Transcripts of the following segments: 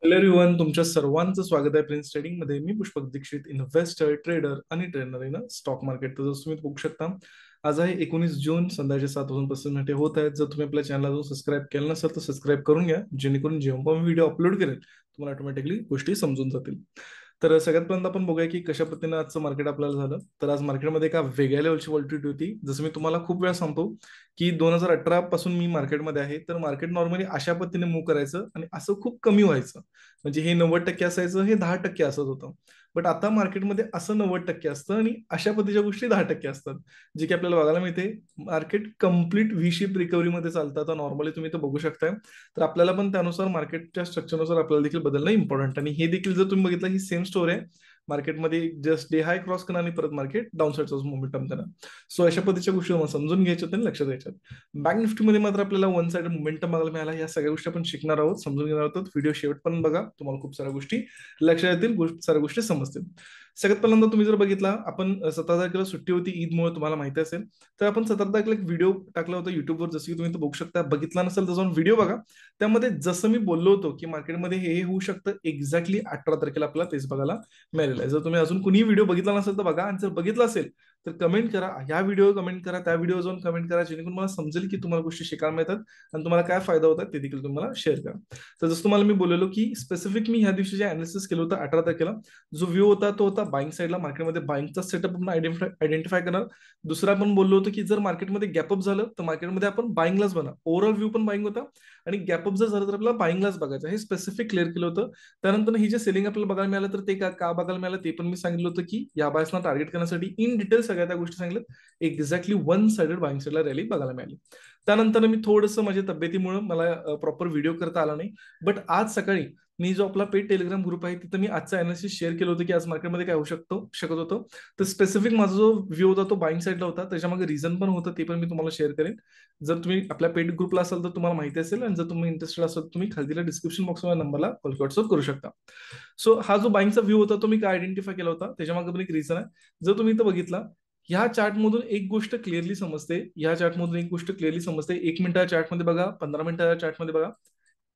Hello everyone, तुमच्या सर्वांचं स्वागत आहे प्रिन्स ट्रेडिंग मध्ये. मी पुष्पक दीक्षित, इन्व्हेस्टर, ट्रेडर आणि ट्रेनर आहे ना स्टॉक मार्केट. तर जसं तुम्ही बघू शकता, आज आहे 19 जून, संध्याचे 7 वाजून होत आहेत. जर तुम्ही आपल्या चॅनलला अजून सबस्क्राईब केलं नसेल तर सबस्क्राईब करून घ्या, जेणेकरून जेव्हा मी व्हिडिओ अपलोड करेल तुम्हाला ऑटोमॅटिकली गोष्टी समजून जातील. तर सगळ्यात पहिल्यांदा आपण बघूया की कशा पद्धतीने आजचं मार्केट आपल्याला झालं. तर आज मार्केटमध्ये एका वेगळ्या लेवलची व्हॉलिटिलिटी होती. जसं मी तुम्हाला खूप वेळा सांगतो की 2018 पासून मी मार्केटमध्ये आहे, तर मार्केट नॉर्मली अशा पद्धतीने मूव्ह करायचं आणि असं खूप कमी व्हायचं. म्हणजे हे 90% असायचं, हे 10% असत होतं. बट आता मार्केटमध्ये असं 90% असतं आणि अशा पद्धतीच्या गोष्टी 10% असतात, जे की आपल्याला बघायला मिळते. मार्केट कम्प्लीट व्ही शेप रिकव्हरीमध्ये चालतं. आता नॉर्मली तुम्ही तर बघू शकताय. तर आपल्याला पण त्यानुसार मार्केटच्या स्ट्रक्चरनुसार आपल्याला देखील बदलणं इम्पॉर्टंट. आणि हे देखील जर तुम्ही बघितलं ही सेम स्टोरी आहे. मार्केटमध्ये जस्ट डे हाय क्रॉस करणार आणि परत मार्केट डाऊन साईडचा मोमेंटम देणार. सो अशा पद्धतीच्या गोष्टी मला समजून घ्यायच्या आणि लक्षात द्यायच्यात. बँक निफ्टीमध्ये मात्र आपल्याला वन साइड मोमेंटम बघायला मिळाला. या सगळ्या गोष्टी आपण शिकणार आहोत, समजून घेणार आहोत. व्हिडिओ शेवटपर्यंत बघा, तुम्हाला खूप साऱ्या गोष्टी लक्षात येतील, साऱ्या गोष्टी समजतील. सगळ्यात पहिल्यांदा तुम्ही जर बघितला, आपण 17 तारखेला सुट्टी होती ईदमुळे, तुम्हाला माहिती असेल. तर आपण 17 तारखेला एक व्हिडिओ टाकला होता युट्यूबवर, जसं की तुम्ही तो बघू शकता. बघितला नसेल तर जाऊन व्हिडिओ बघा. त्यामध्ये जसं मी बोललो होतो की मार्केटमध्ये हे होऊ शकतं, एक्झॅक्टली 18 तारखेला आपल्याला तेच बघायला मिळालेलं आहे. जर तुम्ही अजून कुणी व्हिडिओ बघितला नसेल तर बघा, आणि जर बघितला असेल तर कमेंट करा. ह्या व्हिडिओ कमेंट करा, त्या व्हिडिओ जाऊन कमेंट करा, जेणेकरून मला समजेल की तुम्हाला गोष्टी शिकायला मिळतात आणि तुम्हाला काय फायदा होतात ते देखील तुम्हाला शेअर करा. तर जसं तुम्हाला मी बोललेलो की स्पेसिफिक मी ह्या दिवशी जे अनालिसिस केलं होतं 18 तारखेला, जो व्ह्यू होता तो होता बाईंग साईडला. मार्केटमध्ये बाईंगचा सेटअप आपण आयडेंटिफाय करणार. दुसरं आपण बोललो होतो की जर मार्केटमध्ये गॅपअप झालं तर मार्केटमध्ये आपण बाईंगलाच बना. ओव्हरऑल व्ह्यू पण बाईंग होता आणि गॅपअप जर झालं तर आपल्याला बाईंगलाच बघायचं. हे स्पेसिफिक क्लिअर केलं होतं. त्यानंतर ही जे सेलिंग आपल्याला बघायला मिळालं, तर ते का बघायला मिळालं ते पण मी सांगितलं होतं की या बायसना टार्गेट करण्यासाठी इन डिटेल सगळ्या त्या गोष्टी सांगितल्यात. एक्झॅक्टली वन साइडेड बाईंग साईडला रॅली बघायला मिळाली. त्यानंतर मी थोडंसं माझ्या तब्येतीमुळे मला प्रॉपर व्हिडिओ करता आला नाही. बट आज सकाळी मी जो आपला पेड टेलिग्राम ग्रुप आहे तिथं मी आजचा अनालिसिस शेअर केलं होतं की आज मार्केटमध्ये काय होऊ शकत होतं. तर स्पेसिफिक माझा जो व्ह्यू होता तो बाईंग साईडला होता. त्याच्यामागे रिझन पण होतं, ते पण मी तुम्हाला शेअर करेन. जर तुम्ही आपल्या पेड ग्रुपला असाल तर तुम्हाला माहिती असेल, आणि जर तुम्ही इंटरेस्टेड असाल तर तुम्ही खालतीला डिस्क्रिप्शन बॉक्समध्ये नंबरला कॉल व्हॉट्सअप करू शकता. सो हा जो बाईंगचा व्ह्यू होता तो मी काय आयडेंटिफाय केला होता, त्याच्यामागे पण एक रिझन आहे. जर तुम्ही इथं बघितला, ह्या चार्टमधून एक गोष्ट क्लिअरली समजते. ह्या चार्टमधून एक गोष्ट क्लिअरली समजते. 1 मिनिटाच्या चार्टमध्ये बघा, 15 मिनिटाच्या चार्टमध्ये बघा.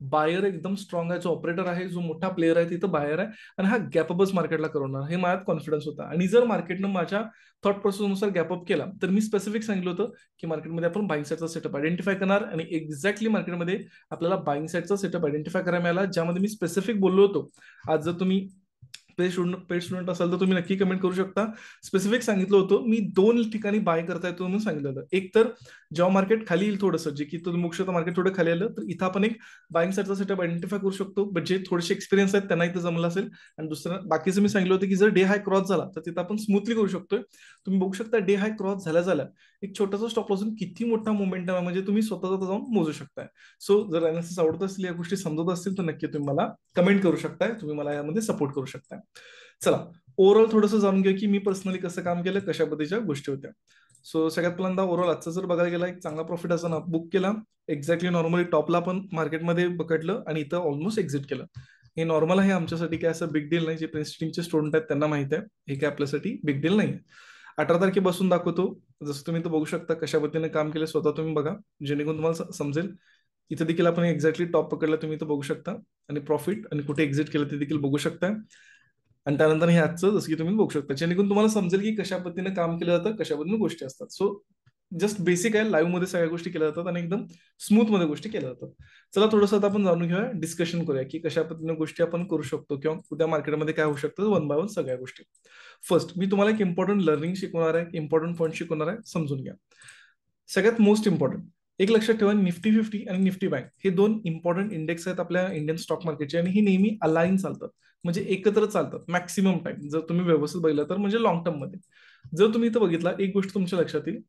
बायर एकदम स्ट्रॉंग आहे. जो ऑपरेटर आहे, जो मोठा प्लेअर आहे, तिथं बायर आहे. आणि हा गॅपअपच मार्केटला करवणार, हे माझ्यात कॉन्फिडन्स होता. आणि जर मार्केटनं माझ्या थॉट प्रोसेसनुसार गॅपअप केला तर मी स्पेसिफिक सांगितलं होतं की मार्केटमध्ये आपण बाईंग साईडचा सेटअप आयडेंटिफाय करणार. आणि एक्झॅक्टली मार्केटमध्ये आपल्याला बाईंग साईडचा सेटअप आयडेंटिफाय करायला मिळाला, ज्यामध्ये मी स्पेसिफिक बोललो होतो. आज जर तुम्ही पेड स्टुडंट असाल तर तुम्ही नक्की कमेंट करू शकता. स्पेसिफिक सांगितलं होतं मी 2 ठिकाणी बाय करता येतो म्हणून सांगितलं होतं. एक तर जेव्हा मार्केट खाली येईल थोडंसं, जे की तुम्ही मुख्यतः मार्केट थोडं खाली आलं तर इथं आपण एक बाईंग साईडचा सेटअप आयडेंटिफाय करू शकतो. बट जे थोडेसे एक्सपिरियन्स आहेत त्यांना इथं जमलं असेल. आणि दुसरं बाकीचं मी सांगितलं होतं की जर डे हाय क्रॉस झाला तर तिथं आपण स्मूथली करू शकतोय. तुम्ही बघू शकता डे हाय क्रॉस झाल्या एक छोटासा स्टॉप लॉस किती मोठा मोमेंटम आहे, म्हणजे तुम्ही स्वतः जाऊन मोजू शकताय. सो जर अनालिसिस आवडत असतील, या गोष्टी समजत असतील, तर नक्की तुम्ही मला कमेंट करू शकताय. तुम्ही मला यामध्ये सपोर्ट करू शकताय. चला, ओव्हरऑल थोडंसं जाणून घेऊ की मी पर्सनली कसं काम केलं, कशा पद्धतीच्या गोष्टी होत्या. सो सगळ्यात पहिल्यांदा ओव्हरऑल आजचा जर बघायला गेला, एक चांगला प्रॉफिट असा ना बुक केला. एक्झॅक्टली नॉर्मली टॉपला पण मार्केटमध्ये पकडलं आणि इथं ऑलमोस्ट एक्झिट केलं. हे नॉर्मल आहे आमच्यासाठी, काय असं बिग डील नाही. जे प्रिन्स टीमचे स्टुडंट आहेत त्यांना माहिती आहे, हे काय आपल्यासाठी बिग डील नाही. 18 तारखेपासून दाखवतो. जसं तुम्ही तर बघू शकता कशा पद्धतीने काम केलं, स्वतः तुम्ही बघा, जेणेकरून तुम्हाला समजेल. इथे देखील आपण एक्झॅक्टली टॉप पकडला, तुम्ही इथं बघू शकता. आणि प्रॉफिट आणि कुठे एक्झिट केलं ते देखील बघू शकता. आणि त्यानंतर हे आजचं जसं की तुम्ही बघू शकता, जेणेकरून तुम्हाला समजेल की कशा पद्धतीने काम केलं जातं, कशा पद्धतीने गोष्टी असतात. सो जस्ट बेसिक आहे, लाईव्ह मध्ये सगळ्या गोष्टी केल्या जातात आणि एकदम स्मूथ मध्ये गोष्टी केल्या जातात. चला थोडंसं आता आपण जाणून घेऊया, डिस्कशन करूया की कशा पद्धतीने गोष्टी आपण करू शकतो, किंवा उद्या मार्केटमध्ये काय होऊ शकतं, वन बाय वन सगळ्या गोष्टी. फर्स्ट मी तुम्हाला एक इम्पॉर्टंट लर्निंग शिकवणार आहे, इम्पॉर्टंट पॉईंट शिकवणार आहे, समजून घ्या. सगळ्यात मोस्ट इम्पॉर्टंट एक लक्षात ठेवा, निफ्टी 50 आणि निफ्टी बँक हे दोन इम्पॉर्टंट इंडेक्स आहेत आपल्या इंडियन स्टॉक मार्केटचे, आणि ही नेहमी अलाईन चालतात. म्हणजे एकत्र चालतात मॅक्सिमम टाइम. जर तुम्ही व्यवस्थित बघितलं तर, म्हणजे लॉंग टर्म मध्ये. जर तुम्ही इथं बघितला, एक गोष्ट तुमच्या लक्षात येईल.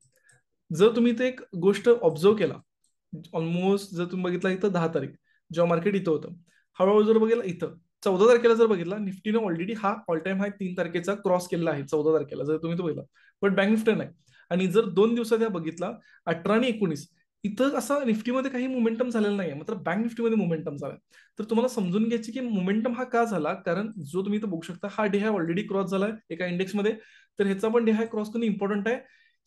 जर तुम्ही इथे एक गोष्ट ऑब्झर्व केला, ऑलमोस्ट जर तुम्ही बघितला इथं 10 तारीख जेव्हा मार्केट इथं होतं, हळूहळू जर बघितलं इथं 14 तारखेला जर बघितला, निफ्टीनं ऑलरेडी हा ऑल टाइम हाय 3 तारखेचा क्रॉस केलेला आहे 14 तारखेला, जर तुम्ही तो बघितला. बट बँक निफ्टी नाही. आणि जर 2 दिवसात या बघितला, 18 आणि 19, इथं असा निफ्टीमध्ये काही मोमेंटम झालेला नाहीये, मात्र बँक निफ्टीमध्ये मोमेंटम झाला. तर तुम्हाला समजून घ्यायची की मोमेंटम हा का झाला, कारण जो तुम्ही इथं बघू शकता, हा डे हाय ऑलरेडी क्रॉस झालाय एका इंडेक्समध्ये. तर ह्याचा पण डे हाय क्रॉस करणं इम्पॉर्टंट आहे.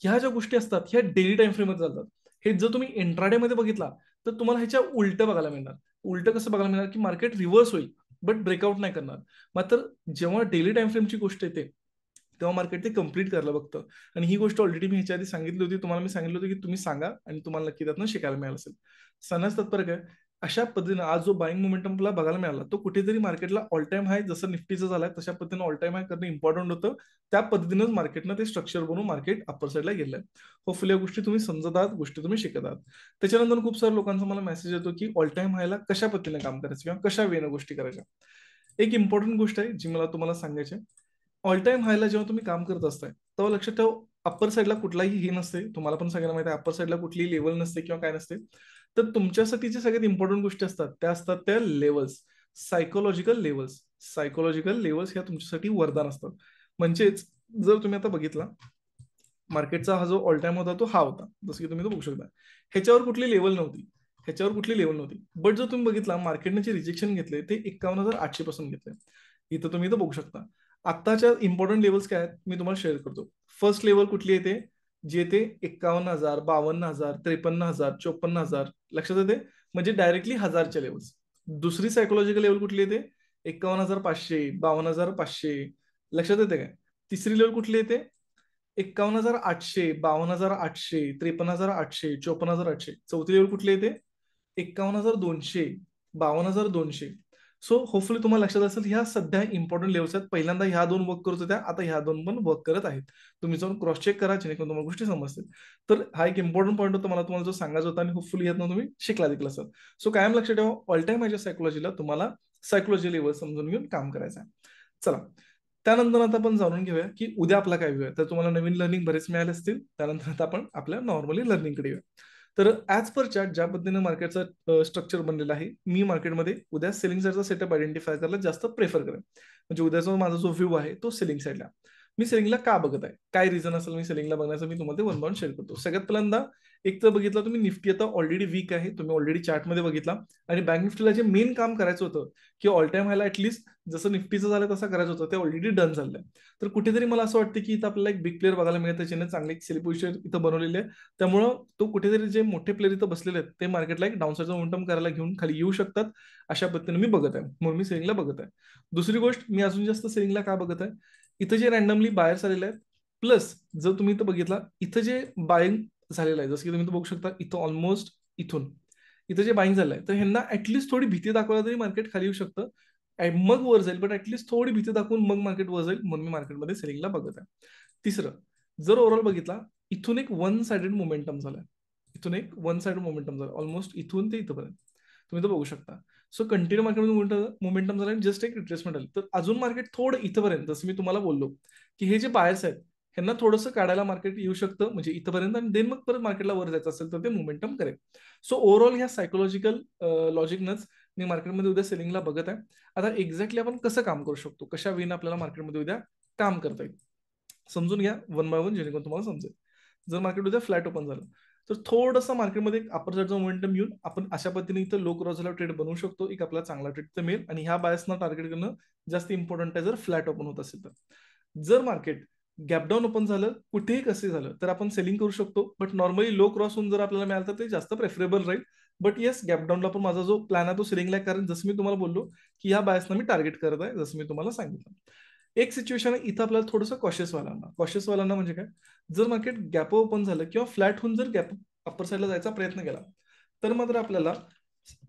ह्या ज्या गोष्टी असतात ह्या डेली टाइम फ्रेम मध्ये चालतात. हे जर तुम्ही इंट्राडे मध्ये बघितला तर तुम्हाला ह्याच्या उलट बघायला मिळणार. उलट कसं बघायला मिळणार की मार्केट रिव्हर्स होईल. बट ब्रेकआउट नाही करणार. मात्र जेव्हा डेली टाइम फ्रेमची गोष्ट येते तेव्हा मार्केट ते कम्प्लीट करायला बघतं. आणि ही गोष्ट ऑलरेडी मी ह्याच्या आधी सांगितली होती तुम्हाला. मी सांगितलं होतं की तुम्ही सांगा आणि तुम्हाला नक्की त्यातनं शिकायला मिळालं असेल. सांगण्याचं तात्पर्य काय, अशा पद्धतीनं आज जो बाईंग मोमेंटमला बघायला मिळाला तो कुठेतरी मार्केटला ऑल टाइम हाय जसं निफ्टीचं झालाय तशा पद्धतीनं ऑल टाइम हाय करणं इम्पॉर्टंट होतं. त्या पद्धतीनंच मार्केटनं ते स्ट्रक्चर बनवून मार्केट अप्पर साईडला गेलंय. होपफुली या गोष्टी तुम्ही समजत आहात, गोष्टी तुम्ही शिकत आहात. त्याच्यानंतर खूप साऱ्या लोकांचा मला मेसेज येतो की ऑल टाइम हायला कशा पद्धतीने काम करायचं किंवा कशा वेनं गोष्टी करायच्या. एक इम्पॉर्टंट गोष्ट आहे जी मला तुम्हाला सांगायची आहे. ऑल टाइम हायला जेव्हा तुम्ही काम करत असताय तेव्हा लक्षात ठेवा अप्पर साईडला कुठलाही हे नसते. तुम्हाला पण सगळ्यांना माहिती आहे अप्पर साईडला कुठलीही लेवल नसते किंवा काय नसते. तर तुमच्यासाठी जे सगळ्यात इम्पॉर्टंट गोष्टी असतात त्या असतात त्या levels. Psychological levels. Psychological levels ह्या तुमच्यासाठी वरदान असतात. म्हणजेच जर तुम्ही आता बघितला मार्केटचा हा जो ऑल टाइम होता तो हा होता, जसं की तुम्ही तो बघू शकता. ह्याच्यावर कुठली लेवल नव्हती, ह्याच्यावर कुठली लेवल नव्हती. बट जर तुम्ही बघितला मार्केटने जे रिजेक्शन घेतले ते 51,800 पासून घेतले. इथं तुम्ही इथं बघू शकता. आत्ताच्या इम्पॉर्टंट लेवल्स काय आहेत मी तुम्हाला शेअर करतो. फर्स्ट लेवल कुठली येते, जी येते 51,000, 52,000, 53,000, 54,000. लक्षात येते, म्हणजे डायरेक्टली हजारच्या लेवल्स. दुसरी सायकोलॉजिकल लेवल कुठली येते, 51,500, 52,500. लक्षात येते काय. तिसरी लेवल कुठली येते, 51,800, 52,800, 53,800, 54,800. चौथी लेवल कुठली येते, 51,200, 52,200. सो होपफुली तुम्हाला लक्षात असेल ह्या सध्या इम्पॉर्टंट लेवल्स आहेत. पहिल्यांदा ह्या दोन वर्क करत होत्या, आता ह्या दोन पण वर्क करत आहेत. तुम्ही जाऊन क्रॉस चेक करा जेणेकरून तुम्हाला गोष्टी समजतील. तर हा एक इम्पॉर्टंट पॉईंट होता मला तुम्हाला जो सांगायचा होता आणि होपफुली यातनं तुम्ही शिकला देखील असेल. सो कायम लक्षात ठेवा ऑल टाइम माझ्या सायकोलॉजीला तुम्हाला सायकोलॉजी लेवल समजून घेऊन काम करायचं आहे. चला त्यानंतर आता आपण जाणून घेऊया की उद्या आपला काय वेळ आहे. तर तुम्हाला नवीन लर्निंग बरेच मिळाले असतील. त्यानंतर आता आपण आपल्या नॉर्मली लर्निंगकडे येऊया. तर ॲज पर चार्ट ज्या पद्धतीने मार्केटचा स्ट्रक्चर बनलेला आहे मी मार्केटमध्ये उद्या सेलिंग साईडचा सेटअप आयडेंटिफाय करायला जास्त प्रेफर करेन. म्हणजे उद्याचा माझा जो व्ह्यू आहे तो सेलिंग साईडला. मी सेलिंगला का बघत आहे, काय रिझन असेल मी सेलिंगला बघण्याचं मी तुम्हाला ते वन बाय शेअर करतो. सगळ्यात पहिल्यांदा एक तर बघितलं तुम्ही निफ्टी आता ऑलरेडी वीक आहे, तुम्ही ऑलरेडी चार्टमध्ये बघितला. आणि बँक निफ्टीला जे मेन काम करायचं होतं की ऑल टाइम व्हायला ऍटलीस्ट जसं निफ्टीचं झालं तसं करायचं होतं ते ऑलरेडी डन झालं. तर कुठेतरी मला असं वाटतं की इथं आपल्याला एक बिग प्लेअर बघायला मिळतं ज्याने चांगली एक सेल पोझिशन इथं बनवलेली आहे. त्यामुळं तो कुठेतरी जे मोठे प्लेअर इथं बसलेले आहेत ते मार्केटला एक डाऊनसाईडचा मोमेंटम करायला घेऊन खाली येऊ शकतात. अशा पद्धतीने मी बघत आहे, म्हणून मी सेलिंगला बघत आहे. दुसरी गोष्ट मी अजून जास्त सेलिंगला का बघत आहे, इथं जे रॅन्डमली बायर्स आलेले आहेत प्लस जर तुम्ही इथं बघितला इथं जे बाईंग झालेलं आहे जसं की तुम्ही इथं बघू शकता इथं ऑलमोस्ट इथून इथं जे बाईंग झालंय तर ह्यांना ऍटलीस्ट थोडी भीती दाखवायला तरी मार्केट खाली येऊ शकतं. मग वर जाईल बट ऍटलीस्ट थोडी भीती दाखवून मग मार्केट वर जाईल, म्हणून मी मार्केटमध्ये सेलिंगला बघत आहे. तिसरं, जर ओव्हरऑल बघितला इथून एक वन साइडेड मोमेंटम झालाय. इथून एक वन साइडेड मोमेंटम झाला ऑलमोस्ट इथून ते इथपर्यंत तुम्ही तो बघू शकता. सो कंटिन्यू मार्केटमध्ये मोमेंटम झाला आणि जस्ट एक रिट्रेसमेंट आली. तर अजून मार्केट थोडं इथपर्यंत जसं मी तुम्हाला बोललो की हे जे बायर्स आहेत ह्यांना थोडंसं काढायला मार्केट येऊ शकतं म्हणजे इथपर्यंत आणि देन मग परत मार्केटला वर जायचं असेल तर ते मोमेंटम करेल. सो ओव्हरऑल ह्या सायकोलॉजिकल लॉजिकनच मी मार्केटमध्ये उद्या सेलिंगला बघत आहे. आता एक्झॅक्टली आपण कसं काम करू शकतो, कशा वेने आपल्याला मार्केटमध्ये उद्या काम करता येईल समजून घ्या वन बाय वन जेणेकरून तुम्हाला समजेल. जर मार्केट उद्या फ्लॅट ओपन झालं तर थोडंसं मार्केटमध्ये अपर साईडचा मोमेंटम येऊन आपण अशा पद्धतीने इथं लो क्रॉसला ट्रेड बनवू शकतो. एक आपला चांगला ट्रेड तर मिळेल आणि ह्या बायसना टार्गेट करणं जास्त इम्पॉर्टंट आहे जर फ्लॅट ओपन होत असेल तर. जर मार्केट गॅप डाऊन ओपन झालं कुठेही कसे झालं तर आपण सेलिंग करू शकतो. बट नॉर्मली लो क्रॉस होऊन जर आपल्याला मिळालं तर ते जास्त प्रेफरेबल राहील. बट येस गॅप डाऊनला पण माझा जो प्लॅन आहे तो सेलिंगला आहे, कारण जसं मी तुम्हाला बोललो की ह्या बायसना मी टार्गेट करत आहे जसं मी तुम्हाला सांगितलं. एक सिच्युएशन आहे इथं आपल्याला थोडंसं कॉशियस वाल्यांना म्हणजे काय, जर मार्केट गॅप ओपन झालं किंवा फ्लॅट होऊन जर गॅप अप्पर साईडला जायचा प्रयत्न केला तर मात्र आपल्याला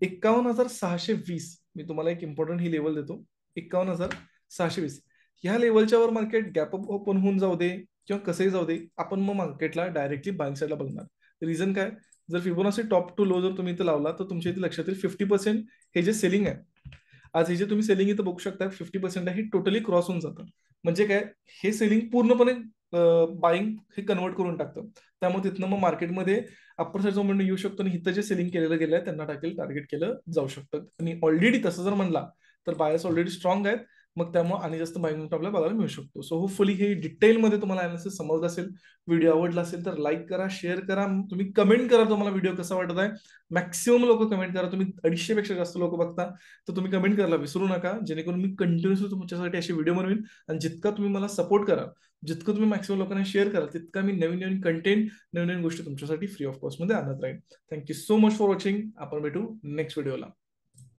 51,620 मी तुम्हाला एक इम्पॉर्टंट ही लेवल देतो. 51,620 ह्या लेवलच्या वर मार्केट गॅप ओपन होऊन जाऊ दे किंवा कसंही जाऊ दे आपण मग मार्केटला डायरेक्टली बाईंग साईडला बघणार. रिझन काय, जर फिबोनाची टॉप टू लो जर तुम्ही इथं लावला तर तुमच्या इथे लक्षात येईल 50% हे जे सेलिंग आहे आज हे जे तुम्ही सेलिंग इथं बघू शकता 50% आहे हे टोटली क्रॉस होऊन जातं. म्हणजे काय, हे सेलिंग पूर्णपणे बाईंग हे कन्वर्ट करून टाकतं. त्यामुळे तिथनं मग मार्केटमध्ये अप्पर साईडचा मोमेंट येऊ शकतो आणि इथं जे सेलिंग केलेलं गेलं आहे त्यांना टार्गेट केलं जाऊ शकतं. आणि ऑलरेडी तसं जर म्हणला तर बायर्स ऑलरेडी स्ट्रॉंग आहेत, मग त्यामुळे आणि जास्त बाईंग आपल्याला बघायला मिळू शकतो. सो होपफुली हे डिटेलमध्ये तुम्हाला अनालिसिस समजलं असेल. व्हिडिओ आवडला असेल तर लाईक करा, शेअर करा, तुम्ही कमेंट करा तुम्हाला व्हिडिओ कसा वाटत आहे. मॅक्सिमम लोक कमेंट करा, तुम्ही 250 पेक्षा जास्त लोक बघता तर तुम्ही कमेंट करायला विसरू नका जेणेकरून मी कंटिन्युअसली तुमच्यासाठी असे व्हिडिओ बनवेन. आणि जितका तुम्ही मला सपोर्ट करा, जितकं तुम्ही मॅक्सिमम लोकांना शेअर करा तितका मी नवीन नवीन कंटेंट नवीन नवीन गोष्टी तुमच्यासाठी फ्री ऑफ कॉस्ट मध्ये आणत राहील. Thank you so much for watching. आपण भेटू नेक्स्ट व्हिडिओला.